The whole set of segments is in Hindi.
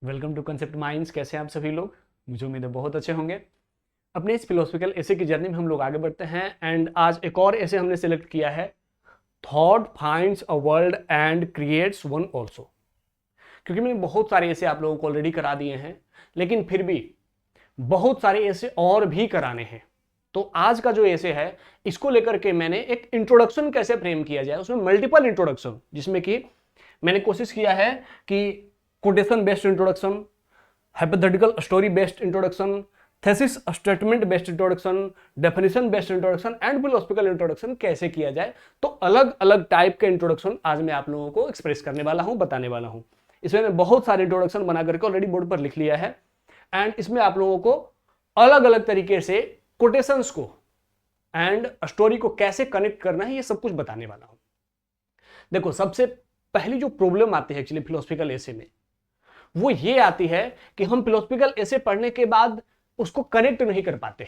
Welcome to concept minds. कैसे हैं आप सभी लोग? मुझे उम्मीद है बहुत अच्छे होंगे। अपने इस फिलोसफिकल ऐसे की जर्नी में हम लोग आगे बढ़ते हैं एंड आज एक और ऐसे हमने सेलेक्ट किया है, thought finds a world and creates one also. क्योंकि मैंने बहुत सारे ऐसे आप लोगों को ऑलरेडी करा दिए हैं, लेकिन फिर भी बहुत सारे ऐसे और भी कराने हैं। तो आज का जो ऐसे है, इसको लेकर के मैंने एक इंट्रोडक्शन कैसे फ्रेम किया जाए, उसमें मल्टीपल इंट्रोडक्शन, जिसमें कि मैंने कोशिश किया है कि quotation based introduction, hypothetical story based introduction, thesis statement based introduction, definition based introduction and philosophical introduction कैसे किया जाए। तो अलग अलग टाइप के इंट्रोडक्शन आज मैं आप लोगों को एक्सप्रेस करने वाला हूं, बताने वाला हूं। इसमें मैं बहुत सारे इंट्रोडक्शन बना करके ऑलरेडी बोर्ड पर लिख लिया है एंड इसमें आप लोगों को अलग अलग तरीके से कोटेशंस को एंड स्टोरी को कैसे कनेक्ट करना है, ये सब कुछ बताने वाला हूं। देखो, सबसे पहली जो प्रॉब्लम आती है एक्चुअली फिलोसफिकल एसे में, वो ये आती है कि हम फिलोसफिकल एसे पढ़ने के बाद उसको कनेक्ट नहीं कर पाते,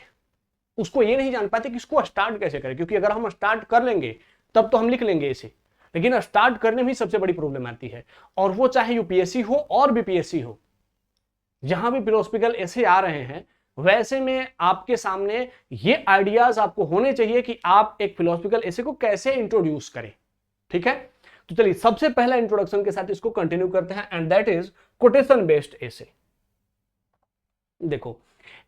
उसको ये नहीं जान पाते कि इसको स्टार्ट कैसे करें। क्योंकि अगर हम स्टार्ट कर लेंगे तब तो हम लिख लेंगे इसे, लेकिन स्टार्ट करने में ही सबसे बड़ी प्रॉब्लम आती है। और वो चाहे यूपीएससी हो और बीपीएससी हो, जहां भी फिलोसफिकल एसे आ रहे हैं, वैसे में आपके सामने ये आइडियाज आपको होने चाहिए कि आप एक फिलोसफिकल एसे को कैसे इंट्रोड्यूस करें। ठीक है, तो चलिए सबसे पहला इंट्रोडक्शन के साथ इसको कंटिन्यू करते हैं and that is quotation based essay. देखो,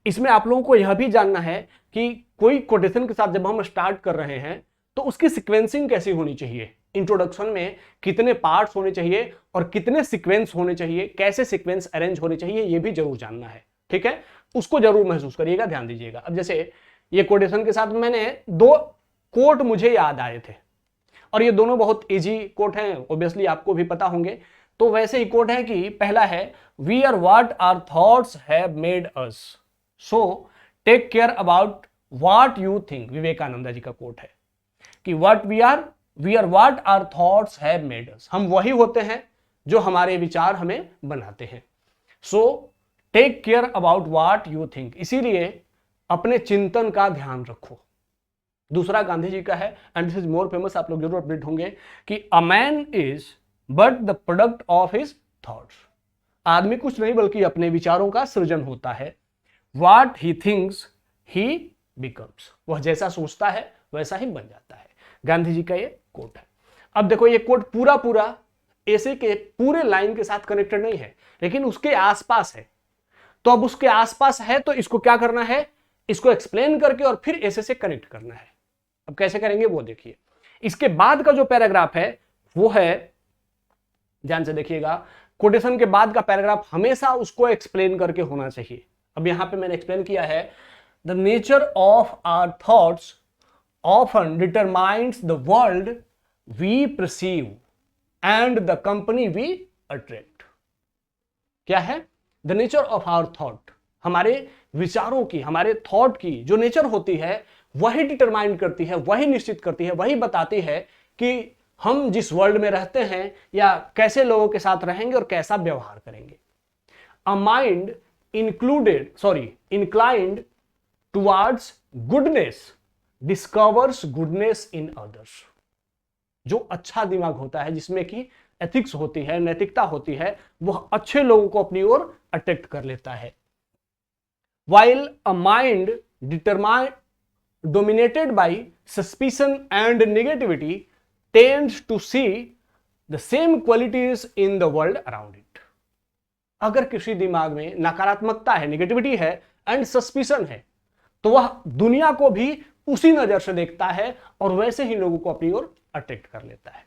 इसमें आप लोगों को यह भी जानना है कि कोई कोटेशन के साथ जब हम स्टार्ट कर रहे हैं तो उसकी सीक्वेंसिंग कैसी होनी चाहिए, इंट्रोडक्शन में कितने पार्ट्स होने चाहिए और कितने सीक्वेंस होने चाहिए, कैसे सीक्वेंस अरेंज होने चाहिए, यह भी जरूर जानना है। ठीक है, उसको जरूर महसूस करिएगा, ध्यान दीजिएगा। अब जैसे ये कोटेशन के साथ मैंने दो कोट मुझे याद आए थे और ये दोनों बहुत इजी कोट हैं, ऑब्वियसली आपको भी पता होंगे। तो वैसे ही कोट है कि पहला है, we are what our thoughts have made us, so take care about what you think. Vivekananda ji का कोट है कि what we are what our thoughts have made us. हम वही होते हैं जो हमारे विचार हमें बनाते हैं। So take care about what you think, इसीलिए अपने चिंतन का ध्यान रखो। दूसरा गांधी जी का है and this is more famous, आप लोग जरूर अपडेट होंगे कि a man is but the product of his thoughts. आदमी कुछ नहीं बल्कि अपने विचारों का सृजन होता है। What he thinks he becomes, वह जैसा सोचता है वैसा ही बन जाता है। गांधी जी का ये कोट है। अब देखो, ये कोट पूरा ऐसे के पूरे लाइन के साथ कनेक्टेड नहीं है, लेकिन उसके आसपास है। तो अब उसके आसपास है तो इसको क्या करना है, इसको एक्सप्लेन करके और फिर ऐसे से कनेक्ट करना है। अब कैसे करेंगे वो देखिए। इसके बाद का जो पैराग्राफ है वो है, ध्यान से देखिएगा, कोटेशन के बाद का पैराग्राफ हमेशा उसको एक्सप्लेन करके होना चाहिए। अब यहां पे मैंने एक्सप्लेन किया है, the nature of our thoughts often determines the world we perceive and the company we attract. क्या है? The nature of our thought, हमारे विचारों की, हमारे थॉट की जो नेचर होती है वही डिटरमाइन करती है, वही निश्चित करती है, वही बताती है कि हम जिस वर्ल्ड में रहते हैं या कैसे लोगों के साथ रहेंगे और कैसा व्यवहार करेंगे। A mind inclined towards goodness discovers goodness in others. जो अच्छा दिमाग होता है, जिसमें कि एथिक्स होती है, नैतिकता होती है, वह अच्छे लोगों को अपनी ओर अट्रैक्ट कर लेता है। While a mind dominated by suspicion and negativity tends to see the same qualities in the world around it. अगर किसी दिमाग में नकारात्मकता है, नेगेटिविटी है एंड सस्पिशन है, तो वह दुनिया को भी उसी नजर से देखता है और वैसे ही लोगों को अपनी ओर अट्रैक्ट कर लेता है।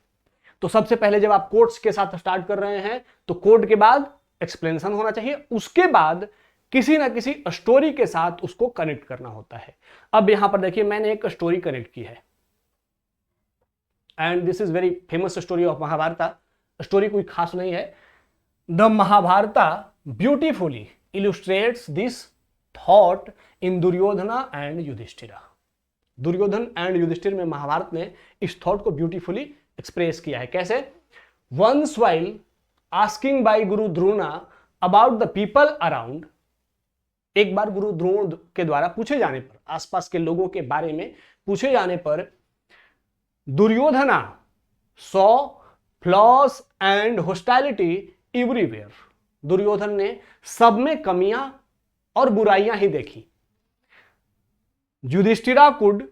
तो सबसे पहले जब आप कोट्स के साथ स्टार्ट कर रहे हैं तो कोट के बाद एक्सप्लेनेशन होना चाहिए, उसके बाद किसी ना किसी स्टोरी के साथ उसको कनेक्ट करना होता है। अब यहां पर देखिए, मैंने एक स्टोरी कनेक्ट की है and this is very famous story of Mahabharat. Story कोई खास नहीं है। The Mahabharata beautifully illustrates this thought in Duryodhana and Yudhishthira. Duryodhan and Yudhishthir में महाभारत ने इस थॉट को ब्यूटीफुली एक्सप्रेस किया है। कैसे? Once while asking bye Guru Drona about the people around, एक बार गुरु द्रोण के द्वारा पूछे जाने पर, आसपास के लोगों के बारे में पूछे जाने पर, Duryodhana saw flaws and hostility everywhere. Duryodhan ने सब में कमियां और बुराइयां ही देखी। Yudhishthira could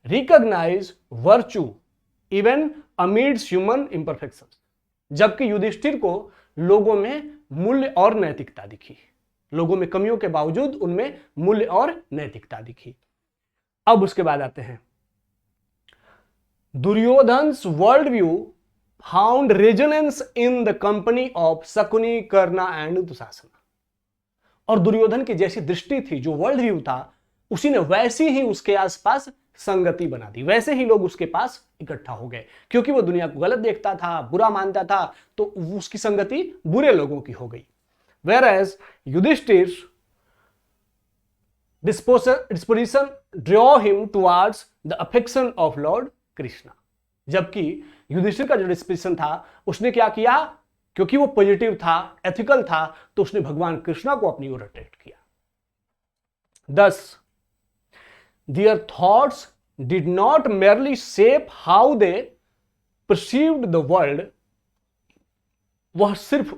recognize virtue even amidst human imperfections, जबकि युधिष्ठिर को लोगों में मूल्य और नैतिकता दिखी। लोगों में कमियों के बावजूद उनमें मूल्य और नैतिकता दिखी। अब उसके बाद आते हैं Duryodhan's world view found resonance in the company of Shakuni, Karna and Dushasan. और दुर्योधन की जैसी दृष्टि थी, जो वर्ल्ड व्यू था, उसी ने वैसी ही उसके आसपास संगति बना दी, वैसे ही लोग उसके पास इकट्ठा हो गए। क्योंकि वो दुनिया को गलत देखता था, बुरा मानता था, तो उसकी संगति बुरे लोगों की हो गई। Whereas Yudhishthir's disposition draw him towards the affection of Lord Krishna, जबकि युधिष्ठिर का जो डिस्पोजिशन था, उसने क्या किया, क्योंकि वो पॉजिटिव था, एथिकल था, तो उसने भगवान कृष्णा को अपनी ओर अट्रैक्ट किया। Thus, their thoughts did not merely shape how they perceived the world, वह सिर्फ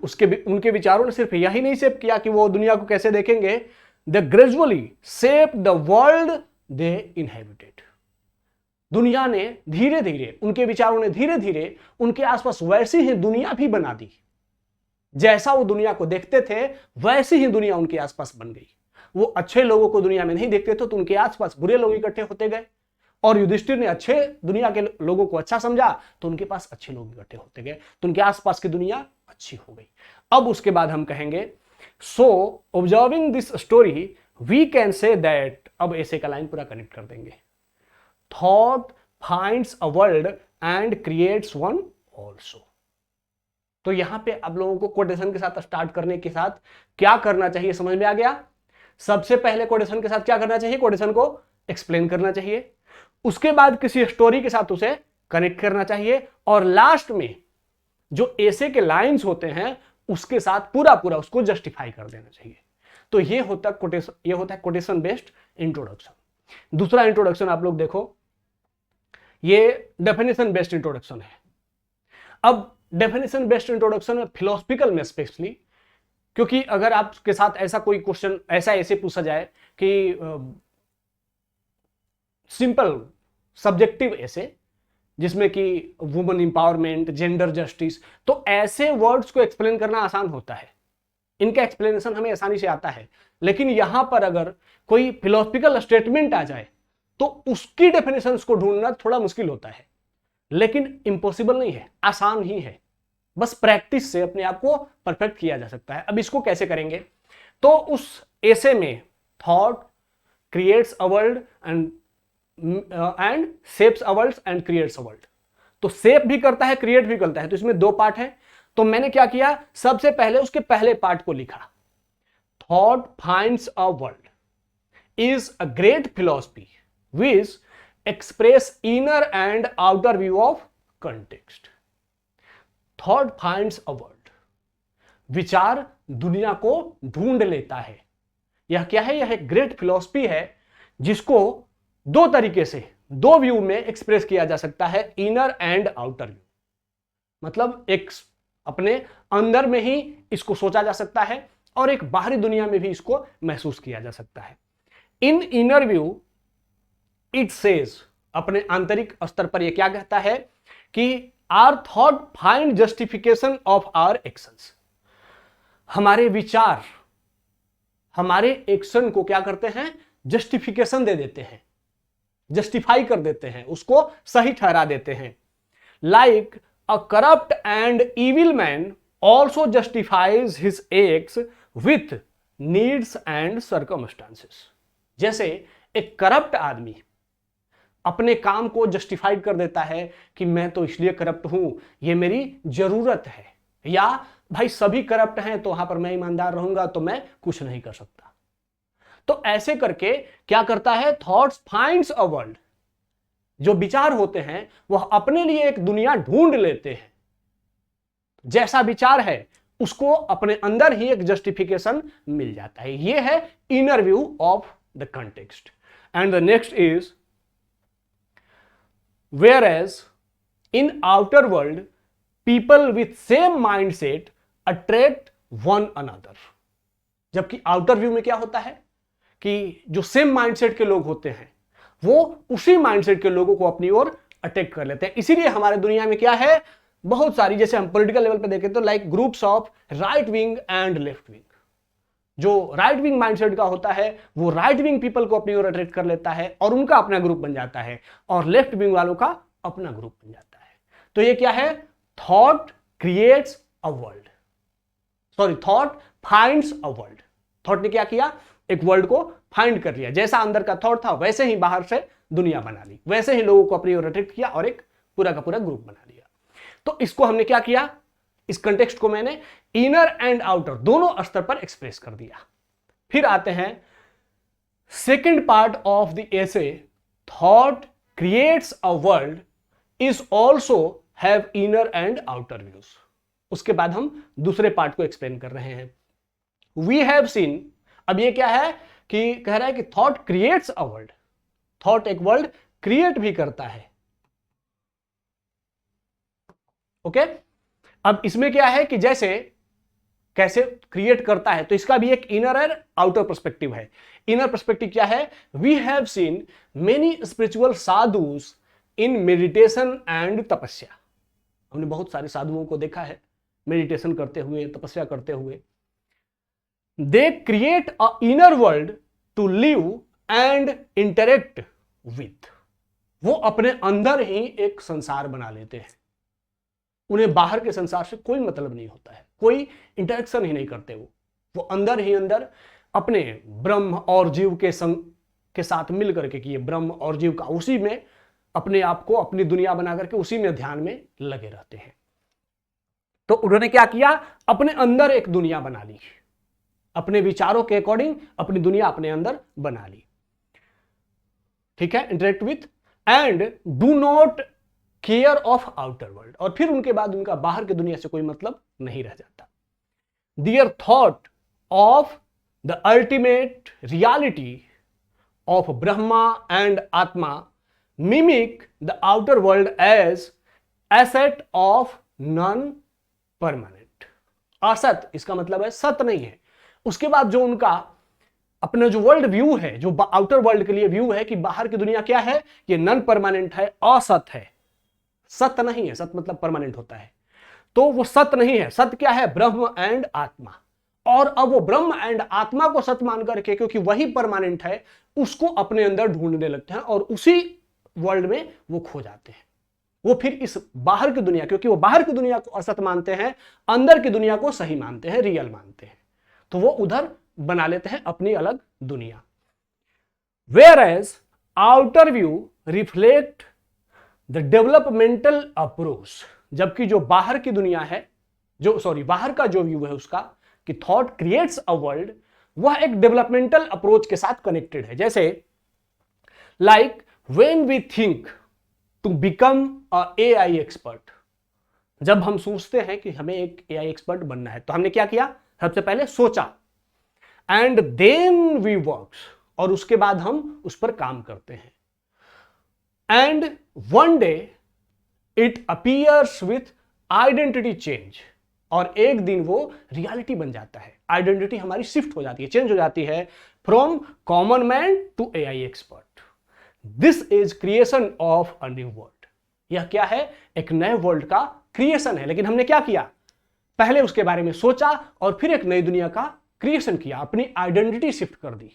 उनके विचारों ने सिर्फ यही नहीं शेप किया कि वो दुनिया को कैसे देखेंगे, they gradually shape the world they inhabited. दुनिया ने धीरे धीरे, उनके विचारों ने धीरे धीरे उनके आसपास वैसी ही दुनिया भी बना दी। जैसा वो दुनिया को देखते थे, वैसी ही दुनिया उनके आसपास बन गई। वो अच्छे लोगों को दुनिया में नहीं देखते थे, तो उनके आसपास बुरे लोग इकट्ठे होते गए। और युधिष्ठिर ने अच्छे दुनिया के लोगों को अच्छा समझा, तो उनके पास अच्छे लोग इकट्ठे होते गए, तो उनके आसपास की दुनिया अच्छी हो गई। अब उसके बाद हम कहेंगे, so observing this story we can say that, अब ऐसे का लाइन पूरा कनेक्ट कर देंगे, thought finds a world and creates one also. तो यहां पे आप लोगों को कोटेशन के साथ स्टार्ट करने के साथ क्या करना चाहिए समझ में आ गया। सबसे पहले कोटेशन के साथ क्या करना चाहिए, कोटेशन को एक्सप्लेन करना चाहिए, उसके बाद किसी स्टोरी के साथ उसे कनेक्ट करना चाहिए, और लास्ट में जो ऐसे के लाइंस होते हैं उसके साथ पूरा पूरा उसको जस्टिफाई कर देना चाहिए। तो ये होता है कोटेशन बेस्ड इंट्रोडक्शन। दूसरा इंट्रोडक्शन आप लोग देखो, ये डेफिनेशन बेस्ड इंट्रोडक्शन है। अब डेफिनेशन बेस्ड इंट्रोडक्शन में फिलोसफिकल में स्पेशली, क्योंकि अगर आपके साथ ऐसा कोई क्वेश्चन ऐसे पूछा जाए कि सिंपल सब्जेक्टिव ऐसे, जिसमें कि वुमेन इंपावरमेंट, जेंडर जस्टिस, तो ऐसे वर्ड्स को एक्सप्लेन करना आसान होता है, इनका एक्सप्लेनेशन हमें आसानी से आता है। लेकिन यहां पर अगर कोई फिलोसफिकल स्टेटमेंट आ जाए तो उसकी डेफिनेशंस को ढूंढना थोड़ा मुश्किल होता है, लेकिन इम्पॉसिबल नहीं है, आसान ही है। बस प्रैक्टिस से अपने आप को परफेक्ट किया जा सकता है। अब इसको कैसे करेंगे, तो उस ऐसे में thought creates a world and shapes a world and creates a world, तो शेप भी करता है, क्रिएट भी करता है, तो इसमें दो पार्ट है। तो मैंने क्या किया, सबसे पहले उसके पहले पार्ट को लिखा, thought finds a world is a great philosophy which express inner and outer view of context. Thought finds a world, विचार दुनिया को ढूंढ लेता है। यह क्या है, यह एक ग्रेट फिलॉसफी है जिसको दो तरीके से, दो व्यू में एक्सप्रेस किया जा सकता है, इनर एंड आउटर व्यू। मतलब एक अपने अंदर में ही इसको सोचा जा सकता है और एक बाहरी दुनिया में भी इसको महसूस किया जा सकता है। In inner view it says, अपने आंतरिक स्तर पर यह क्या कहता है कि our thought find justification of our actions. हमारे विचार हमारे एक्शन को क्या करते हैं, जस्टिफिकेशन दे देते हैं, जस्टिफाई कर देते हैं, उसको सही ठहरा देते हैं। Like a corrupt and evil man also justifies his acts with needs and circumstances. जैसे एक करप्ट आदमी अपने काम को जस्टिफाइड कर देता है कि मैं तो इसलिए करप्ट हूं, ये मेरी जरूरत है, या भाई सभी करप्ट हैं तो वहां पर मैं ईमानदार रहूंगा तो मैं कुछ नहीं कर सकता। तो ऐसे करके क्या करता है, थॉट्स फाइंड्स अ वर्ल्ड, जो विचार होते हैं वह अपने लिए एक दुनिया ढूंढ लेते हैं। जैसा विचार है उसको अपने अंदर ही एक जस्टिफिकेशन मिल जाता है। यह है inner view of the context. And the next is whereas in outer world people with same mindset attract one another. जबकि आउटर व्यू में क्या होता है कि जो सेम माइंडसेट के लोग होते हैं वो उसी माइंडसेट के लोगों को अपनी ओर अटैक कर लेते हैं। इसीलिए हमारे दुनिया में क्या है, बहुत सारी, जैसे हम पॉलिटिकल लेवल पे देखें तो like groups of right wing and left wing. जो राइट विंग माइंडसेट का होता है वो राइट विंग पीपल को अपनी ओर अट्रैक्ट कर लेता है और उनका अपना ग्रुप बन जाता है, और लेफ्ट विंग वालों का अपना ग्रुप बन जाता है। तो ये क्या है, thought creates a world, sorry thought finds a world. Thought ने क्या किया, एक वर्ल्ड को फाइंड कर लिया, जैसा अंदर का थॉट था वैसे ही बाहर से दुनिया बना ली, वैसे ही लोगों को अपनी ओर अट्रैक्ट किया और एक पूरा का पूरा ग्रुप बना लिया। तो इसको हमने क्या किया, इस कंटेक्स्ट को मैंने इनर एंड आउटर दोनों स्तर पर एक्सप्रेस कर दिया। फिर आते हैं second part of the essay, thought creates a world is also have inner and outer views. उसके बाद हम दूसरे पार्ट को एक्सप्लेन कर रहे हैं। वी हैव सीन, अब ये क्या है कि कह रहा है कि thought creates a world, thought एक वर्ल्ड क्रिएट भी करता है। ओके अब इसमें क्या है कि जैसे कैसे क्रिएट करता है, तो इसका भी एक इनर और आउटर पर्सपेक्टिव है। इनर पर्सपेक्टिव क्या है, we have seen many spiritual sadhus in meditation and tapasya. हमने बहुत सारे साधुओं को देखा है मेडिटेशन करते हुए, तपस्या करते हुए। They create a inner world to live and interact with. वो अपने अंदर ही एक संसार बना लेते हैं, उन्हें बाहर के संसार से कोई मतलब नहीं होता है, कोई इंटरेक्शन ही नहीं करते। वो अंदर ही अंदर अपने ब्रह्म और जीव के साथ मिल करके, कि ये ब्रह्म और जीव का, उसी में अपने आप को अपनी दुनिया बना करके उसी में ध्यान में लगे रहते हैं। तो उन्होंने क्या किया, अपने अंदर एक दुनिया बना ली, अपने विचारों के अकॉर्डिंग अपनी दुनिया अपने अंदर बना ली। ठीक है, interact with and do not care of outer world. और फिर उनके बाद उनका बाहर की दुनिया से कोई मतलब नहीं रह जाता। Their thought of the ultimate reality of Brahma and atma mimic the outer world as a set of non permanent. असत इसका मतलब है सत नहीं है। उसके बाद जो उनका अपना जो वर्ल्ड व्यू है, जो आउटर वर्ल्ड के लिए व्यू है कि बाहर की दुनिया क्या है, ये नॉन परमानेंट है, असत है, सत्य नहीं है। सत्य मतलब परमानेंट होता है, तो वो सत्य नहीं है। सत्य क्या है, ब्रह्म एंड आत्मा। और अब वो ब्रह्म एंड आत्मा को सत्य मान करके, क्योंकि वही परमानेंट है, उसको अपने अंदर ढूंढने लगते हैं और उसी वर्ल्ड में वो खो जाते हैं। वो फिर इस बाहर की दुनिया, क्योंकि वो बाहर की दुनिया को असत्य मानते हैं, अंदर की दुनिया को सही मानते हैं, रियल मानते हैं, तो वो उधर बना लेते हैं अपनी अलग दुनिया। Whereas outer view reflect the developmental approach, जबकि जो बाहर की दुनिया है, बाहर का जो व्यू है उसका, कि थॉट क्रिएट्स अ वर्ल्ड, वह एक डेवलपमेंटल अप्रोच के साथ कनेक्टेड है। जैसे like when we think to become a AI expert, जब हम सोचते हैं कि हमें एक एआई एक्सपर्ट बनना है, तो हमने क्या किया, सबसे पहले सोचा, एंड देन वी वर्क्स, और उसके बाद हम उस पर काम करते हैं। And one day it appears with identity change, और एक दिन वो रियलिटी बन जाता है, आइडेंटिटी हमारी शिफ्ट हो जाती है, चेंज हो जाती है, from common man to AI expert. This is creation of a new world. यह क्या है, एक नए वर्ल्ड का क्रिएशन है। लेकिन हमने क्या किया, पहले उसके बारे में सोचा और फिर एक नई दुनिया का क्रिएशन किया, अपनी आइडेंटिटी शिफ्ट कर दी।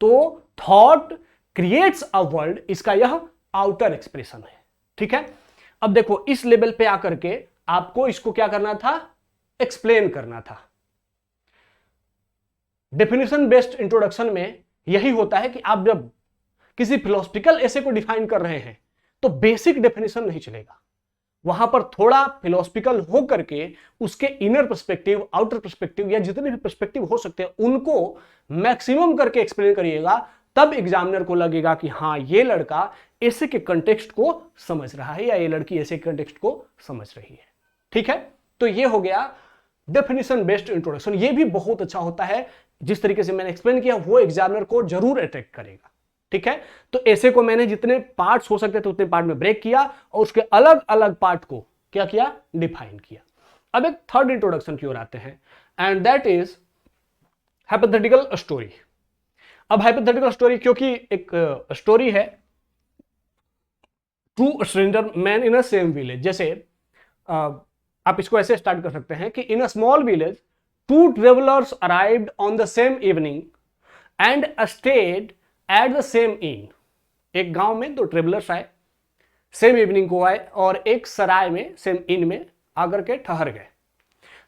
तो थॉट क्रिएट्स अ वर्ल्ड, इसका यह आउटर एक्सप्रेशन है। ठीक है, अब देखो इस लेवल पे आकर के आपको इसको क्या करना था, एक्सप्लेन करना था। डेफिनेशन बेस्ड इंट्रोडक्शन में यही होता है कि आप जब किसी फिलोसफिकल एसे को डिफाइन कर रहे हैं तो बेसिक डेफिनेशन नहीं चलेगा, वहां पर थोड़ा फिलोसफिकल हो करके उसके इनर पर्सपेक्टिव, आउटर पर्सपेक्टिव, या जितने भी पर्सपेक्टिव हो सकते हैं उनको मैक्सिमम करके एक्सप्लेन करिएगा, तब एग्जामिनर को लगेगा कि हाँ ये लड़का ऐसे के कंटेक्स्ट को समझ रहा है या ये लड़की ऐसे के कंटेक्स्ट को समझ रही है। ठीक है, तो ये हो गया डेफिनेशन बेस्ड इंट्रोडक्शन। ये भी बहुत अच्छा होता है, जिस तरीके से मैंने एक्सप्लेन किया वो एग्जामिनर को जरूर अट्रैक्ट करेगा। ठीक है, तो ऐसे को मैंने जितने पार्ट्स हो सकते थे उतने पार्ट में ब्रेक किया और उसके अलग अलग पार्ट को क्या किया, डिफाइन किया। अब एक थर्ड इंट्रोडक्शन की ओर आते हैं, and that is hypothetical story. अब हाइपोथेटिकल स्टोरी क्योंकि एक स्टोरी है, two stranger man in a same village. जैसे आप इसको ऐसे स्टार्ट कर सकते हैं कि in a small village two travellers arrived on the same evening and stayed at the same inn. एक गांव में दो ट्रेवलर्स आए, सेम इवनिंग को आए और एक सराय में सेम इन में आकर के ठहर गए।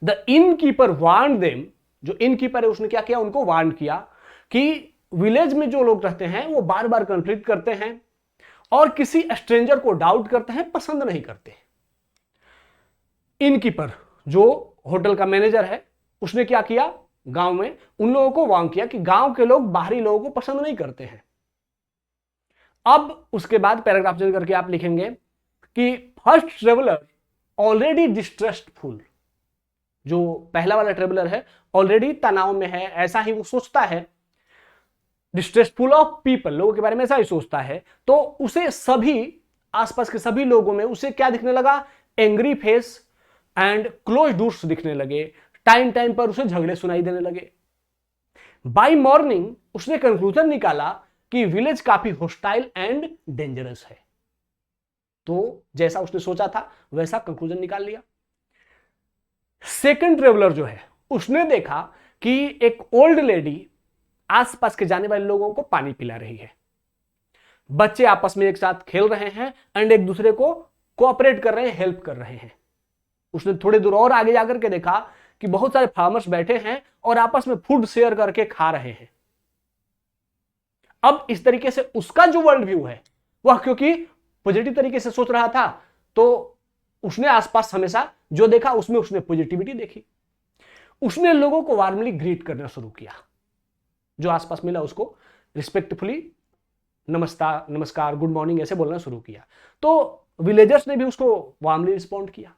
The innkeeper warn them, जो इन कीपर है उसने क्या किया, उनको वार्न किया कि विलेज में जो लोग रहते हैं वो बार बार कन्फ्लिक्ट करते हैं और किसी स्ट्रेंजर को डाउट करते हैं, पसंद नहीं करते। इनकीपर जो होटल का मैनेजर है उसने क्या किया, गांव में उन लोगों को वार्न किया कि गांव के लोग बाहरी लोगों को पसंद नहीं करते हैं। अब उसके बाद पैराग्राफ चेंज करके आप लिखेंगे कि फर्स्ट ट्रेवलर ऑलरेडी डिस्ट्रेस्टफुल, जो पहला वाला ट्रेवलर है ऑलरेडी तनाव में है, ऐसा ही वो सोचता है, डिस्ट्रेसफुल ऑफ पीपल, लोगों के बारे में ऐसा ही सोचता है। तो उसे सभी आसपास के सभी लोगों में उसे क्या दिखने लगा, angry face and close doors दिखने लगे, टाइम टाइम पर उसे झगड़े सुनाई देने लगे। बाय मॉर्निंग उसने कंक्लूजन निकाला कि विलेज काफी होस्टाइल एंड डेंजरस है। तो जैसा उसने सोचा था वैसा कंक्लूजन निकाल लिया। सेकंड ट्रेवलर जो है उसने देखा कि एक ओल्ड लेडी आसपास के जाने वाले लोगों को पानी पिला रही है, बच्चे आपस में एक साथ खेल रहे हैं एंड एक दूसरे को कोऑपरेट कर रहे हैं, हेल्प कर रहे हैं। उसने थोड़े दूर और आगे जाकर के देखा कि बहुत सारे फार्मर्स बैठे हैं और आपस में फूड शेयर करके खा रहे हैं। अब इस तरीके से उसका जो वर्ल्ड व्यू है वह क्योंकि पॉजिटिव तरीके से सोच रहा था, तो उसने आसपास हमेशा जो देखा उसमें उसने पॉजिटिविटी देखी। उसने लोगों को वार्मली ग्रीट करना शुरू किया, जो आसपास मिला उसको रिस्पेक्टफुली नमस्कार गुड मॉर्निंग ऐसे बोलना शुरू किया। तो विलेजर्स ने भी उसको वार्मली रिस्पॉन्ड किया।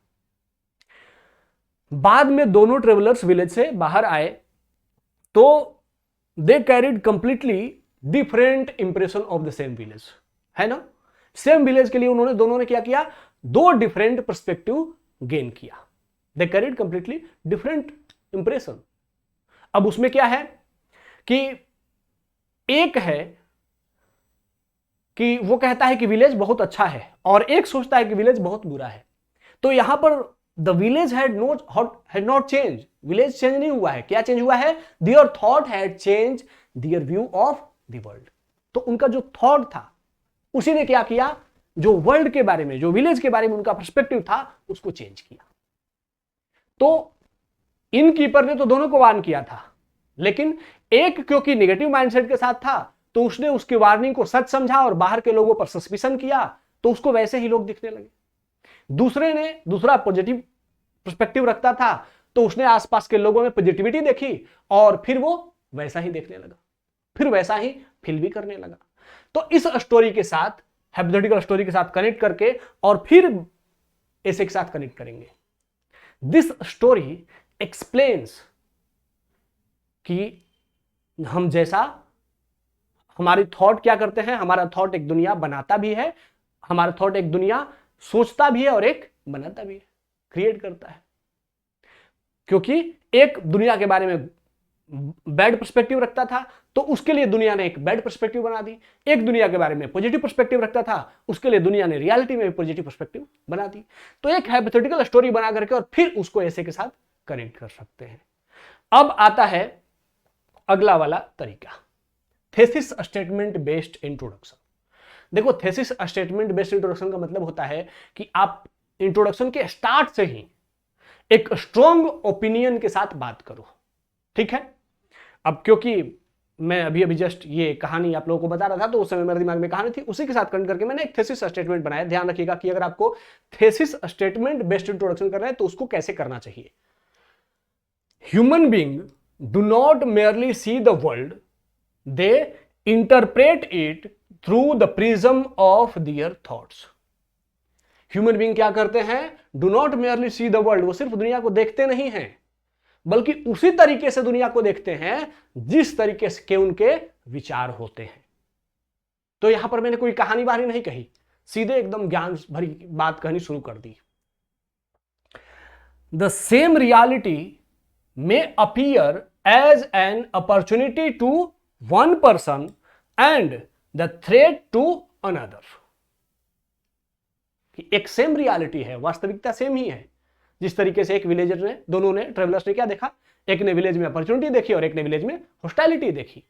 बाद में दोनों ट्रेवलर्स विलेज से बाहर आए तो दे carried completely different impression of the same village, है ना। सेम विलेज के लिए उन्होंने दोनों ने क्या किया, दो डिफरेंट पर्सपेक्टिव गेन किया। दे कैरिड कंप्लीटली डिफरेंट इंप्रेशन। अब उसमें क्या है कि एक है कि वो कहता है कि विलेज बहुत अच्छा है और एक सोचता है कि विलेज बहुत बुरा है। तो यहां पर the village had not change, village change नहीं हुआ है। क्या चेंज हुआ है, there thought had change their view of the world. तो उनका जो थॉट था उसी ने क्या किया, जो वर्ल्ड के बारे में, जो विलेज के बारे में उनका पर्सपेक्टिव था उसको चेंज किया। तो इनकीपर ने तो दोनों को वार्न किया था, लेकिन एक क्योंकि नेगेटिव माइंडसेट के साथ था तो उसने उसकी वार्निंग को सच समझा और बाहर के लोगों पर सस्पिशन किया, तो उसको वैसे ही लोग दिखने लगे। दूसरे ने दूसरा पॉजिटिव पर्सपेक्टिव रखता था तो उसने आसपास के लोगों में पॉजिटिविटी देखी और फिर वो वैसा ही देखने लगा, फिर वैसा ही फील भी करने लगा। तो इस स्टोरी के साथ, हाइपोथेटिकल स्टोरी के साथ कनेक्ट करके और फिर ऐसे के साथ कनेक्ट करेंगे। दिस स्टोरी एक्सप्लेन्स कि हम जैसा हमारी थॉट क्या करते हैं, हमारा थॉट एक दुनिया बनाता भी है, हमारा थॉट एक दुनिया सोचता भी है और एक बनाता भी है, क्रिएट करता है। क्योंकि एक दुनिया के बारे में बैड पर्सपेक्टिव रखता था तो उसके लिए दुनिया ने एक बैड पर्सपेक्टिव बना दी, एक दुनिया के बारे में पॉजिटिव पर्सपेक्टिव रखता था उसके लिए दुनिया ने रियलिटी में पॉजिटिव पर्सपेक्टिव बना दी। तो एक हाइपोथेटिकल स्टोरी बना करके और फिर उसको ऐसे के साथ कनेक्ट कर सकते हैं। अब आता है अगला वाला तरीका, थेसिस स्टेटमेंट बेस्ड इंट्रोडक्शन। देखो, थेसिस स्टेटमेंट बेस्ड इंट्रोडक्शन का मतलब होता है कि आप इंट्रोडक्शन के स्टार्ट से ही एक स्ट्रॉन्ग ओपिनियन के साथ बात करो, ठीक है। अब क्योंकि मैं अभी जस्ट ये कहानी आप लोगों को बता रहा था तो उस समय मेरे दिमाग में कहानी थी, उसी के साथ कनेक्ट करके मैंने एक थेसिस स्टेटमेंट बनाया। ध्यान रखिएगा कि अगर आपको थेसिस स्टेटमेंट बेस्ड इंट्रोडक्शन करना है तो उसको कैसे करना चाहिए। Human being do not merely see the world, they interpret it through the prism of their thoughts. Human being क्या करते हैं, do not merely see the world, वो सिर्फ दुनिया को देखते नहीं हैं बल्कि उसी तरीके से दुनिया को देखते हैं जिस तरीके के उनके विचार होते हैं। तो यहां पर मैंने कोई कहानी बारी नहीं कही, सीधे एकदम ज्ञान भरी बात कहनी शुरू कर दी। The same reality may appear as an opportunity to one person and the threat to another। एक सेम रियलिटी है, वास्तविकता सेम ही है। जिस तरीके से एक विलेजर ने, दोनों ने, ट्रेवलर्स ने क्या देखा, एक ने विलेज में अपॉर्चुनिटी देखी और एक ने विलेज में हॉस्टाइलिटी देखी।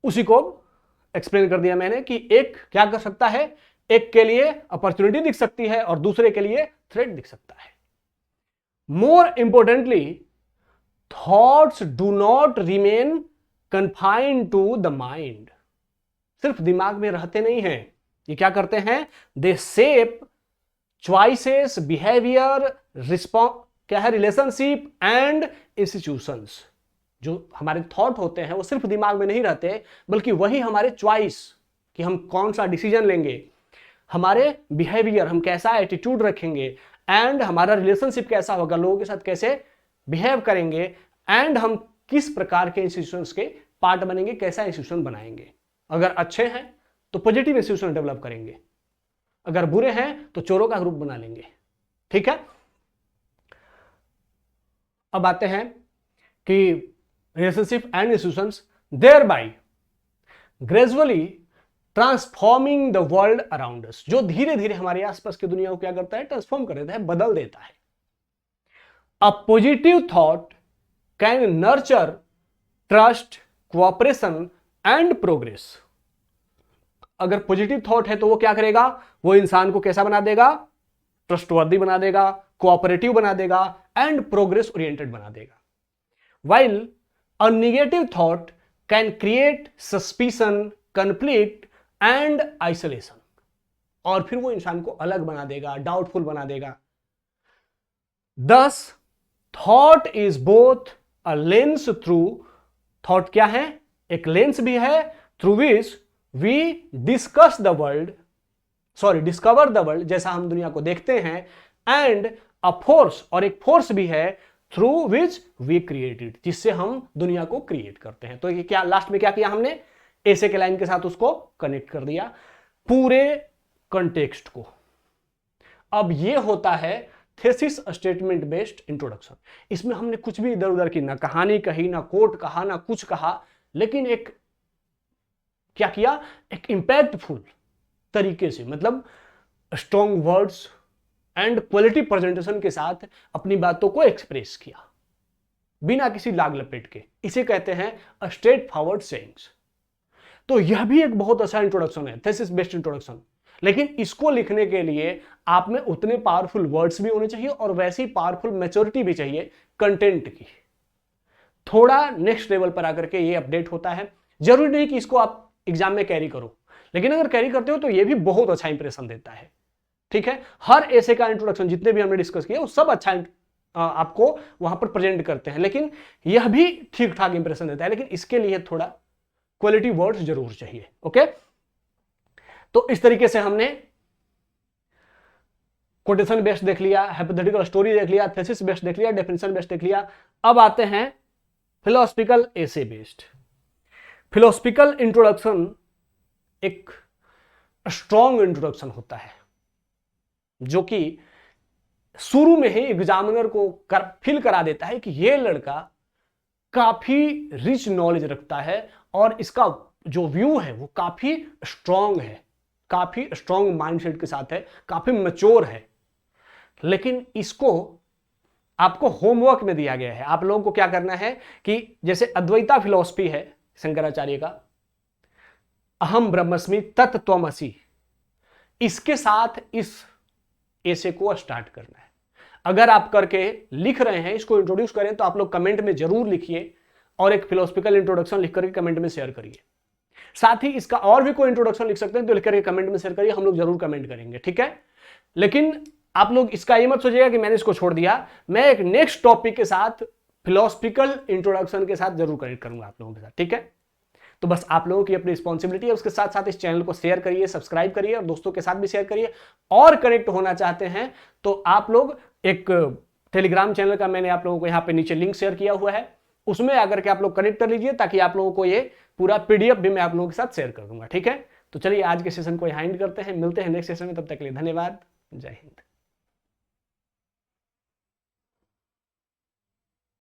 उसी को एक्सप्लेन कर दिया मैंने कि एक क्या कर सकता है, एक के लिए अपॉर्चुनिटी दिख सकती है और दूसरे के लिए थ्रेट दिख सकता है। More importantly, thoughts do not remain confined to the mind. सिर्फ दिमाग में रहते नहीं हैं, ये क्या करते हैं, दे शेप चॉइसेस, बिहेवियर, रिस्पॉन्स, क्या है, रिलेशनशिप एंड इंस्टीट्यूशंस। जो हमारे थॉट होते हैं वो सिर्फ दिमाग में नहीं रहते, बल्कि वही हमारे चॉइस कि हम कौन सा डिसीजन लेंगे, हमारे बिहेवियर, हम कैसा एटीट्यूड रखेंगे, एंड हमारा रिलेशनशिप कैसा होगा, लोगों के साथ कैसे बिहेव करेंगे, एंड हम किस प्रकार के इंस्टीट्यूशंस के पार्ट बनेंगे, कैसा इंस्टीट्यूशन बनाएंगे। अगर अच्छे हैं तो पॉजिटिव इंस्टीट्यूशन डेवलप करेंगे, अगर बुरे हैं तो चोरों का ग्रुप बना लेंगे। ठीक है, अब आते हैं कि relationship and institutions thereby gradually transforming the world around us. जो धीरे धीरे हमारे आसपास की दुनिया को क्या करता है, ट्रांसफॉर्म कर देता है, बदल देता है। A positive thought can nurture trust, cooperation and progress. अगर पॉजिटिव थॉट है तो वो क्या करेगा, वो इंसान को कैसा बना देगा, ट्रस्टवर्दी बना देगा, कोऑपरेटिव बना देगा एंड प्रोग्रेस ओरिएंटेड बना देगा। While a negative thought can create suspicion, conflict and isolation. और फिर वो इंसान को अलग बना देगा, डाउटफुल बना देगा। Thus thought is both a lens through, thought क्या है, एक लेंस भी है, through which we discuss the world, discover the world, जैसा हम दुनिया को देखते हैं, एंड अ फोर्स, और एक फोर्स भी है, थ्रू विच वी क्रिएटेड, जिससे हम दुनिया को क्रिएट करते हैं। तो ये क्या, लास्ट में क्या किया हमने, ऐसे के लाइन के साथ उसको कनेक्ट कर दिया पूरे कंटेक्स्ट को। अब ये होता है थेसिस स्टेटमेंट बेस्ड इंट्रोडक्शन। इसमें हमने कुछ भी इधर उधर की, ना कहानी कही, ना कोट कहा, ना कुछ कहा, लेकिन एक क्या किया, एक इंपैक्टफुल तरीके से, मतलब strong words and quality presentation के साथ अपनी बातों को एक्सप्रेस किया बिना किसी लाग लपेट के। इसे कहते हैं स्ट्रेट फॉरवर्ड सेइंग्स। तो यह भी एक बहुत अच्छा इंट्रोडक्शन है, थेसिस बेस्ड इंट्रोडक्शन। लेकिन इसको लिखने के लिए आप में उतने पावरफुल वर्ड्स भी होने चाहिए और वैसी पावरफुल मैच्योरिटी भी चाहिए कंटेंट की। थोड़ा नेक्स्ट लेवल पर आकर के ये अपडेट होता है। जरूरी नहीं कि इसको आप एग्जाम में कैरी करो, लेकिन अगर कैरी करते हो तो ये भी बहुत अच्छा इंप्रेशन देता है। ठीक है, हर ऐसे का इंट्रोडक्शन जितने भी हमने डिस्कस किया वो सब अच्छा आपको वहां पर प्रेजेंट करते हैं, लेकिन यह भी ठीक ठाक इंप्रेशन देता है, लेकिन इसके लिए थोड़ा क्वालिटी वर्ड्स जरूर चाहिए। ओके, तो इस तरीके से हमने कोटेशन बेस्ड देख लिया, हाइपोथेटिकल स्टोरी देख लिया, थेसिस बेस्ड देख लिया, डेफिनेशन बेस्ड देख लिया। अब आते हैं फिलोसफिकल एसे बेस्ड। फिलोसफिकल इंट्रोडक्शन एक स्ट्रॉन्ग इंट्रोडक्शन होता है, जो कि शुरू में ही एग्जामिनर को फील करा देता है कि यह लड़का काफी रिच नॉलेज रखता है और इसका जो व्यू है वो काफी स्ट्रॉन्ग है, काफी स्ट्रॉन्ग माइंडसेट के साथ है, काफी मैच्योर है। लेकिन इसको आपको होमवर्क में दिया गया है। आप लोगों को क्या करना है कि जैसे अद्वैता फिलॉसफी है शंकराचार्य का, अहम ब्रह्मस्मि तत्त्वमसि, इसके साथ इस ऐसे को स्टार्ट करना है। अगर आप करके लिख रहे हैं, इसको इंट्रोड्यूस करें, तो आप लोग कमेंट में जरूर लिखिए और एक फिलोसफिकल इंट्रोडक्शन लिख करके कमेंट में शेयर करिए। साथ ही इसका और भी कोई इंट्रोडक्शन लिख सकते हैं तो लिख करके कमेंट में शेयर करिए, हम लोग जरूर कमेंट करेंगे। ठीक है, लेकिन आप लोग इसका ये मत सोचिएगा कि मैंने इसको छोड़ दिया। मैं एक नेक्स्ट टॉपिक के साथ फिलोसफिकल इंट्रोडक्शन के साथ जरूर कनेक्ट करूंगा आप लोगों के साथ। ठीक है, तो बस आप लोगों की अपनी रिस्पॉन्सिबिलिटी है, उसके साथ साथ इस चैनल को शेयर करिए, सब्सक्राइब करिए और दोस्तों के साथ भी शेयर करिए। और कनेक्ट होना चाहते हैं तो आप लोग एक टेलीग्राम चैनल का मैंने आप लोगों को यहाँ पे नीचे लिंक शेयर किया हुआ है, उसमें आकर के आप लोग कनेक्ट कर लीजिए, ताकि आप लोगों को ये पूरा पीडीएफ भी मैं आप लोगों के साथ शेयर कर दूंगा। ठीक है, तो चलिए आज के सेशन को यहाँ एंड करते हैं, मिलते हैं नेक्स्ट सेशन में, तब तक के लिए धन्यवाद, जय हिंद।